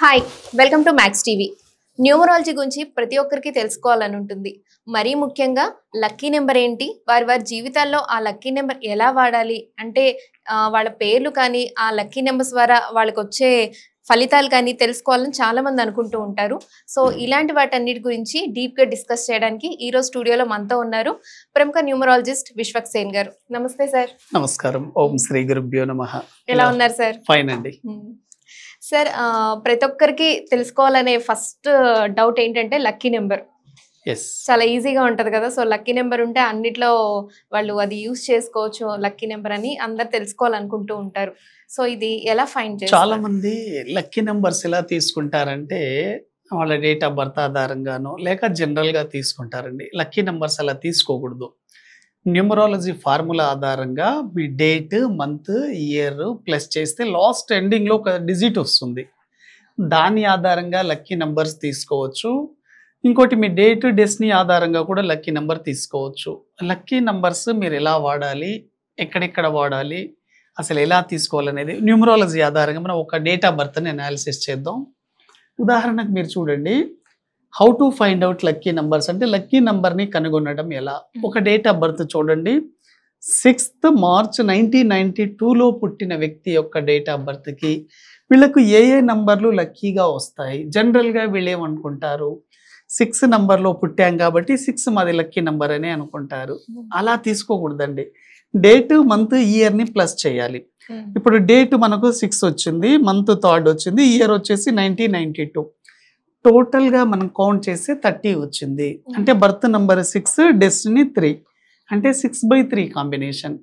Hi welcome to max TV. Numerology గురించి ప్రతి ఒక్కరికి తెలుసుకోవాలని ఉంటుంది. మరీ ముఖ్యంగా లక్కీ నెంబర్ ఏంటి, వారి వారి జీవితాల్లో ఆ లక్కీ నెంబర్ ఎలా వాడాలి అంటే వాళ్ళ పేర్లు కానీ ఆ లక్కీ నెంబర్స్ ద్వారా వాళ్ళకి వచ్చే ఫలితాలు కానీ తెలుసుకోవాలని చాలా మంది అనుకుంటూ ఉంటారు. సో ఇలాంటి వాటన్నిటి గురించి డీప్గా డిస్కస్ చేయడానికి ఈరోజు స్టూడియోలో మనతో ఉన్నారు ప్రముఖ న్యూమరాలజిస్ట్ విశ్వక్ సేన్ గారు. నమస్తే సార్. నమస్కారం. ఓం శ్రీ గురుభ్యో నమః. ఎలా ఉన్నారు సార్? ఫైన్ అండి. సార్, ప్రతి ఒక్కరికి తెలుసుకోవాలనే ఫస్ట్ డౌట్ ఏంటంటే లక్కీ నెంబర్. చాలా ఈజీగా ఉంటది కదా. సో లక్కీ నెంబర్ ఉంటే అన్నిట్లో వాళ్ళు అది యూజ్ చేసుకోవచ్చు లక్కీ నెంబర్ అని అందరు తెలుసుకోవాలనుకుంటూ ఉంటారు. సో ఇది ఎలా ఫైండ్ చేస్తారు? చాలా మంది లక్కీ నెంబర్స్ ఎలా తీసుకుంటారంటే వాళ్ళ డేట్ ఆఫ్ బర్త్ ఆధారంగానో లేక జనరల్ గా తీసుకుంటారండి. లక్కీ నెంబర్స్ అలా తీసుకోకూడదు. న్యూమరాలజీ ఫార్ములా ఆధారంగా మీ డేట్, మంత్, ఇయర్ ప్లస్ చేస్తే లాస్ట్ ఎండింగ్ లో ఒక డిజిట్ వస్తుంది. దాని ఆధారంగా లక్కీ నెంబర్స్ తీసుకోవచ్చు. ఇంకోటి మీ డేట్, డెస్టినీ ఆధారంగా కూడా లక్కీ నెంబర్ తీసుకోవచ్చు. లక్కీ నెంబర్స్ మీరు ఎలా వాడాలి, ఎక్కడెక్కడ వాడాలి, అసలు ఎలా తీసుకోవాలనేది న్యూమరాలజీ ఆధారంగా మనం ఒక డేట్ ఆఫ్ బర్త్ని అనాలిసిస్ చేద్దాం. ఉదాహరణకు మీరు చూడండి, how to find out lucky numbers అంటే లక్కీ నెంబర్ని కనుగొనడం ఎలా. ఒక డేట్ ఆఫ్ బర్త్ చూడండి, 6th March 1992లో పుట్టిన వ్యక్తి యొక్క డేట్ ఆఫ్ బర్త్కి వీళ్ళకు ఏ నంబర్లు లక్కీగా వస్తాయి. జనరల్గా వీళ్ళు ఏమనుకుంటారు, 6 నంబర్లో పుట్టాం కాబట్టి 6 మాది లక్కీ నెంబర్ అని అనుకుంటారు. అలా తీసుకోకూడదండి. డేట్, మంత్, ఇయర్ని ప్లస్ చేయాలి. ఇప్పుడు డేట్ మనకు 6 వచ్చింది, మంత్ 3rd వచ్చింది, ఇయర్ వచ్చేసి 1992. టోటల్గా మనం కౌంట్ చేస్తే 30 వచ్చింది. అంటే బర్త్ నెంబర్ 6, డెస్టినీ 3 అంటే 6/3 కాంబినేషన్.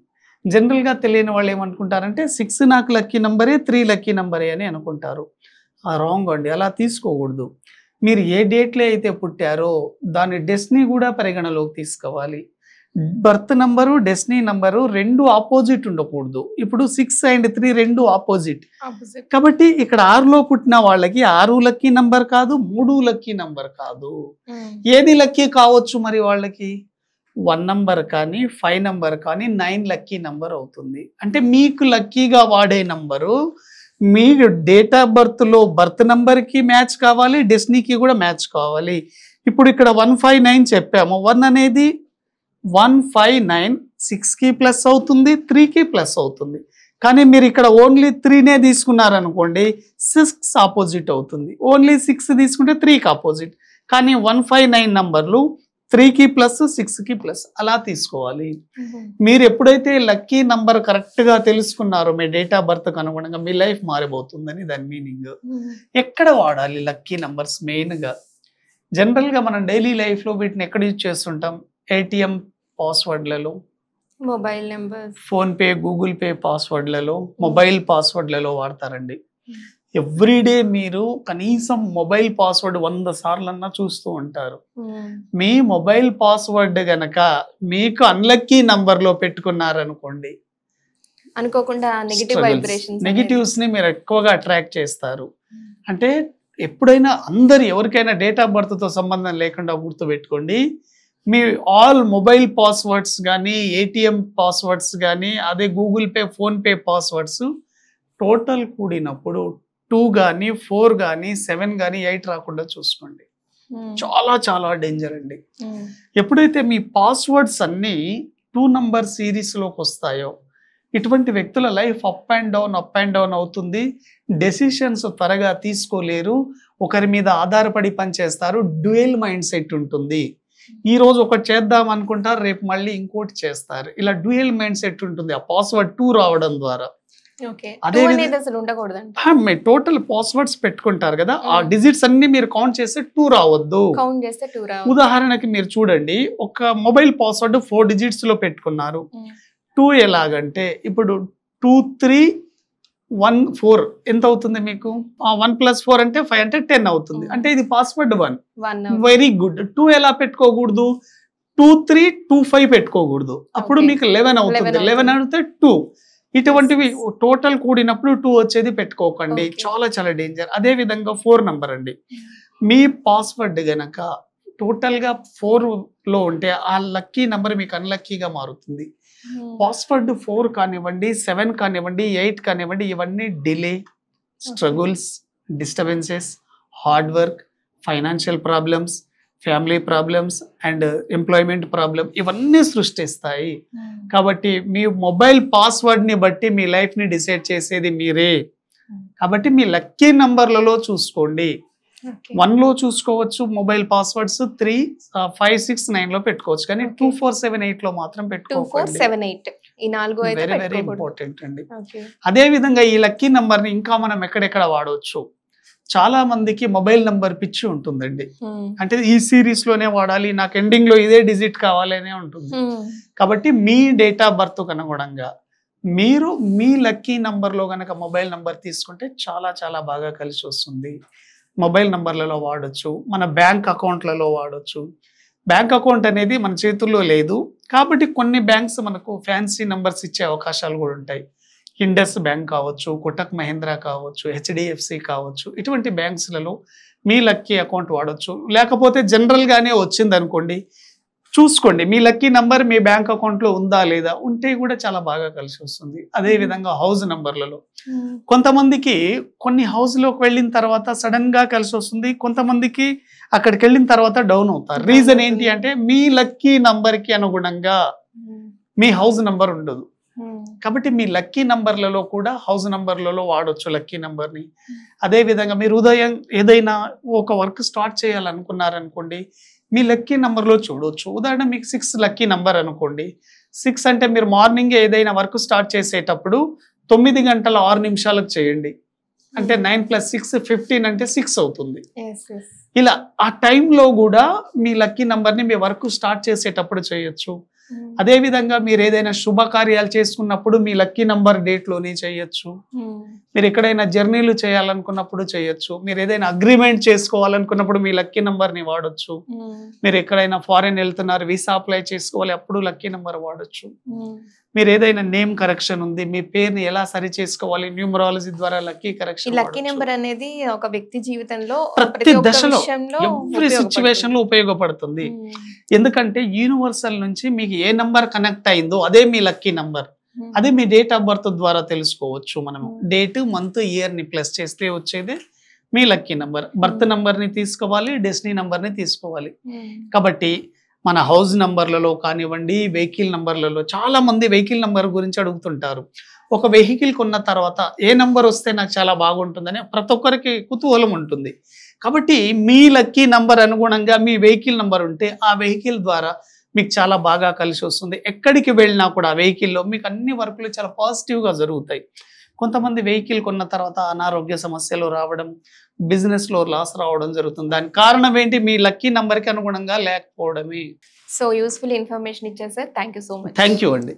జనరల్గా తెలియని వాళ్ళు ఏమనుకుంటారంటే 6 నాకు లక్కీ నెంబరే, 3 లక్కీ నెంబరే అని అనుకుంటారు. రాంగ్ అండి, అలా తీసుకోకూడదు. మీరు ఏ డేట్లో అయితే పుట్టారో దాని డెస్టినీ కూడా పరిగణలోకి తీసుకోవాలి. బర్త్ నంబరు, డెస్టినీ నంబరు రెండు ఆపోజిట్ ఉండకూడదు. ఇప్పుడు 6 and 3 రెండు ఆపోజిట్ కాబట్టి ఇక్కడ 6లో పుట్టిన వాళ్ళకి 6 లక్కీ నంబర్ కాదు, 3 లక్కీ నంబర్ కాదు. ఏది లక్కీ కావచ్చు మరి వాళ్ళకి? 1 నంబర్ కానీ, 5 నంబర్ కానీ 9 లక్కీ నంబర్ అవుతుంది. అంటే మీకు లక్కీగా వాడే నంబరు మీ డేట్ ఆఫ్ బర్త్లో బర్త్ నంబర్కి మ్యాచ్ కావాలి, డెస్టినీకి కూడా మ్యాచ్ కావాలి. ఇప్పుడు ఇక్కడ 159 చెప్పాము. 1 అనేది 159 6కి ప్లస్ అవుతుంది, 3కి ప్లస్ అవుతుంది. కానీ మీరు ఇక్కడ ఓన్లీ 3నే తీసుకున్నారనుకోండి, 6 ఆపోజిట్ అవుతుంది. ఓన్లీ 6 తీసుకుంటే 3కి ఆపోజిట్. కానీ 159 నంబర్లు 3కి ప్లస్, 6కి ప్లస్ అలా తీసుకోవాలి. మీరు ఎప్పుడైతే లక్కీ నంబర్ కరెక్ట్గా తెలుసుకున్నారో మీ డేట్ ఆఫ్ బర్త్కి అనుగుణంగా మీ లైఫ్ మారిపోతుందని దాని మీనింగ్. ఎక్కడ వాడాలి లక్కీ నంబర్స్? మెయిన్గా జనరల్గా మనం డైలీ లైఫ్లో వీటిని ఎక్కడ యూజ్ చేస్తుంటాం? ATM పాస్వర్డ్లలో, mobile number, PhonePe, Google Pay పాస్వర్డ్లలో, మొబైల్ పాస్వర్డ్లలో వాడతారండి. ఎవ్రీడే మీరు కనీసం మొబైల్ పాస్వర్డ్ 100 సార్లన్నా చూస్తూ ఉంటారు. మీ మొబైల్ పాస్వర్డ్ గనక మీకు అన్లక్కీ నంబర్లో పెట్టుకున్నారనుకోండి, అనుకోకుండా నెగిటివ్స్ ని మీరు ఎక్కువగా అట్రాక్ట్ చేస్తారు. అంటే ఎప్పుడైనా అందరు ఎవరికైనా డేట్ ఆఫ్ బర్త్తో సంబంధం లేకుండా గుర్తుపెట్టుకోండి, మీ ఆల్ మొబైల్ పాస్వర్డ్స్ కానీ, ATM పాస్వర్డ్స్ కానీ, అదే Google Pay, PhonePe passwords total కూడినప్పుడు 2 కానీ, 4 కానీ, 7 కానీ, 8 రాకుండా చూసుకోండి. చాలా చాలా డేంజర్ అండి. ఎప్పుడైతే మీ పాస్వర్డ్స్ అన్నీ 2 నంబర్ సిరీస్లోకి వస్తాయో ఇటువంటి వ్యక్తుల లైఫ్ అప్ అండ్ డౌన్ అవుతుంది. డెసిషన్స్ త్వరగా తీసుకోలేరు, ఒకరి మీద ఆధారపడి పనిచేస్తారు, డ్యూయల్ మైండ్ సెట్ ఉంటుంది. ఈ రోజు ఒకటి చేద్దాం అనుకుంటారు, రేపు మళ్ళీ ఇంకోటి చేస్తారు. ఇలా డ్యూయల్ మైండ్ సెట్ ఉంటుంది ఆ పాస్వర్డ్ 2 రావడం ద్వారా. అదే టోటల్ పాస్వర్డ్స్ పెట్టుకుంటారు కదా, ఆ డిజిట్స్ అన్ని మీరు కౌంట్ చేస్తే 2 రావద్దు. ఉదాహరణకి మీరు చూడండి, ఒక మొబైల్ పాస్వర్డ్ 4 digits లో పెట్టుకున్నారు. 2 ఎలాగంటే ఇప్పుడు 2 3 1 4 ఎంత అవుతుంది మీకు? 1 + 4 అంటే 5 అంటే 10 అవుతుంది. అంటే ఇది పాస్వర్డ్ 1. Very good. 2 ఎలా పెట్టుకోకూడదు? 2 3 2 5 పెట్టుకోకూడదు. అప్పుడు మీకు 11 అవుతుంది. 11 అంటే 2. ఇటువంటివి టోటల్ కూడినప్పుడు 2 వచ్చేది పెట్టుకోకండి. చాలా చాలా డేంజర్. అదే విధంగా 4 నంబర్ అండి. మీ పాస్వర్డ్ గనక టోటల్గా 4లో ఉంటే ఆ లక్కీ నంబర్ మీకు అన్లక్కీగా మారుతుంది. పాస్వర్డ్ 4 కానివ్వండి, 7 కానివ్వండి, 8 కానివ్వండి, ఇవన్నీ delay, struggles, disturbances, hard work, financial problems, family problems and employment problem ఇవన్నీ సృష్టిస్తాయి. కాబట్టి మీ మొబైల్ పాస్వర్డ్ని బట్టి మీ లైఫ్ని డిసైడ్ చేసేది మీరే. కాబట్టి మీ లక్కీ నంబర్లలో చూసుకోండి. 1లో చూసుకోవచ్చు మొబైల్ పాస్వర్డ్స్, 3, 5, 6, 9లో పెట్టుకోవచ్చు. కానీ 2, 4, 7, 8లో మాత్రం పెట్టుకోకండి. 2, 4, 7, 8 ఈ 4 అయితే వెరీ పెట్టుకోకూడదు. ఇంపార్టెంట్ అండి. ఓకే. అదే విధంగా ఈ లక్కీ నంబర్ని ఇంకా మనం ఎక్కడెక్కడ వాడవచ్చు. చాలా మందికి మొబైల్ నంబర్ పిచ్చి ఉంటుందండి. అంటే ఈ సిరీస్ లోనే వాడాలి, నాకు ఎండింగ్ లో ఇదే డిజిట్ కావాలనే ఉంటుంది. కాబట్టి మీ డేట్ ఆఫ్ బర్త్ అనుగుణంగా మీరు మీ లక్కీ నంబర్లో కనుక మొబైల్ నంబర్ తీసుకుంటే చాలా చాలా బాగా కలిసి వస్తుంది. మొబైల్ నంబర్లలో వాడచ్చు, మన బ్యాంక్ అకౌంట్లలో వాడచ్చు. బ్యాంక్ అకౌంట్ అనేది మన చేతుల్లో లేదు కాబట్టి కొన్ని బ్యాంక్స్ మనకు ఫ్యాన్సీ నంబర్స్ ఇచ్చే అవకాశాలు కూడా ఉంటాయి. ఇండస్ బ్యాంక్ కావచ్చు, కోటక్ మహీంద్రా కావచ్చు, హెచ్డిఎఫ్సి కావచ్చు, ఇటువంటి బ్యాంక్స్లలో మీ లక్కీ అకౌంట్ వాడచ్చు. లేకపోతే జనరల్గానే వచ్చింది అనుకోండి, చూసుకోండి మీ లక్కీ నంబర్ మీ బ్యాంక్ అకౌంట్లో ఉందా లేదా, ఉంటే కూడా చాలా బాగా కలిసి వస్తుంది. అదే విధంగా హౌస్ నంబర్లలో కొంతమందికి కొన్ని హౌస్లోకి వెళ్ళిన తర్వాత సడన్ గా కలిసి వస్తుంది, కొంతమందికి అక్కడికి వెళ్ళిన తర్వాత డౌన్ అవుతారు. రీజన్ ఏంటి అంటే మీ లక్కీ నంబర్కి అనుగుణంగా మీ హౌస్ నంబర్ ఉండదు. కాబట్టి మీ లక్కీ నంబర్లలో కూడా హౌస్ నంబర్లలో వాడొచ్చు లక్కీ నంబర్ని. అదే విధంగా మీరు ఉదయం ఏదైనా ఒక వర్క్ స్టార్ట్ చేయాలనుకున్నారనుకోండి, మీ లక్కీ నంబర్లో చూడవచ్చు. ఉదాహరణ మీకు 6 లక్కీ నంబర్ అనుకోండి. 6 అంటే మీరు మార్నింగ్ ఏదైనా వర్క్ స్టార్ట్ చేసేటప్పుడు 9 గంటల 6 నిమిషాలకు చేయండి. అంటే 9 + 6 15 అంటే 6 అవుతుంది. ఇలా ఆ టైంలో కూడా మీ లక్కీ నంబర్ని మీ వర్క్ స్టార్ట్ చేసేటప్పుడు చేయొచ్చు. అదే విధంగా మీరు ఏదైనా శుభకార్యాలు చేసుకున్నప్పుడు మీ లక్కీ నంబర్ డేట్లోనే చేయొచ్చు. మీరు ఎక్కడైనా జర్నీలు చేయాలనుకున్నప్పుడు చేయొచ్చు. మీరు ఏదైనా అగ్రిమెంట్ చేసుకోవాలనుకున్నప్పుడు మీ లక్కీ నంబర్ని వాడొచ్చు. మీరు ఎక్కడైనా ఫారెన్ వెళ్తున్నారు, వీసా అప్లై చేసుకోవాలి, అప్పుడు లక్కీ నంబర్ వాడొచ్చు. మీరు ఏదైనా నేమ్ కరెక్షన్ ఉంది, మీ పేరుని ఎలా సరి చేసుకోవాలి, న్యూమరాలజీ ద్వారా లక్కీ కరెక్షన్. లక్కీ నెంబర్ అనేది ఒక వ్యక్తి జీవితంలో ప్రతి దశలో ఎవ్రీ సిచ్యువేషన్ లో ఉపయోగపడుతుంది. ఎందుకంటే యూనివర్సల్ నుంచి మీకు ఏ నంబర్ కనెక్ట్ అయిందో అదే మీ లక్కీ నంబర్. అదే మీ డేట్ ఆఫ్ బర్త్ ద్వారా తెలుసుకోవచ్చు. మనం డేట్, మంత్, ఇయర్ ని ప్లస్ చేస్తే వచ్చేది మీ లక్కీ నంబర్. బర్త్ నంబర్ ని తీసుకోవాలి, డెస్టినీ నంబర్ ని తీసుకోవాలి. కాబట్టి మన హౌస్ నంబర్లలో కానివ్వండి, వెహికల్ నంబర్లలో చాలా మంది వెహికల్ నంబర్ గురించి అడుగుతుంటారు. ఒక వెహికల్ కొన్న తర్వాత ఏ నంబర్ వస్తే నాకు చాలా బాగుంటుందని ప్రతి ఒక్కరికి కుతూహలం ఉంటుంది. కాబట్టి మీ లక్కీ నంబర్ అనుగుణంగా మీ వెహికల్ నంబర్ ఉంటే ఆ వెహికల్ ద్వారా మీకు చాలా బాగా కలిసి వస్తుంది. ఎక్కడికి వెళ్ళినా కూడా ఆ వెహికల్లో మీకు అన్ని వర్కులు చాలా పాజిటివ్గా జరుగుతాయి. కొంతమంది వెహికల్ కొన్న తర్వాత అనారోగ్య సమస్యలు రావడం, బిజినెస్లో లాస్ రావడం జరుగుతుంది. దానికి కారణం ఏంటి? మీ లక్కీ నంబర్కి అనుగుణంగా లేకపోవడమే. సో యూస్ఫుల్ ఇన్ఫర్మేషన్ ఇచ్చారు sir. Thank you so much. Thank you అండి.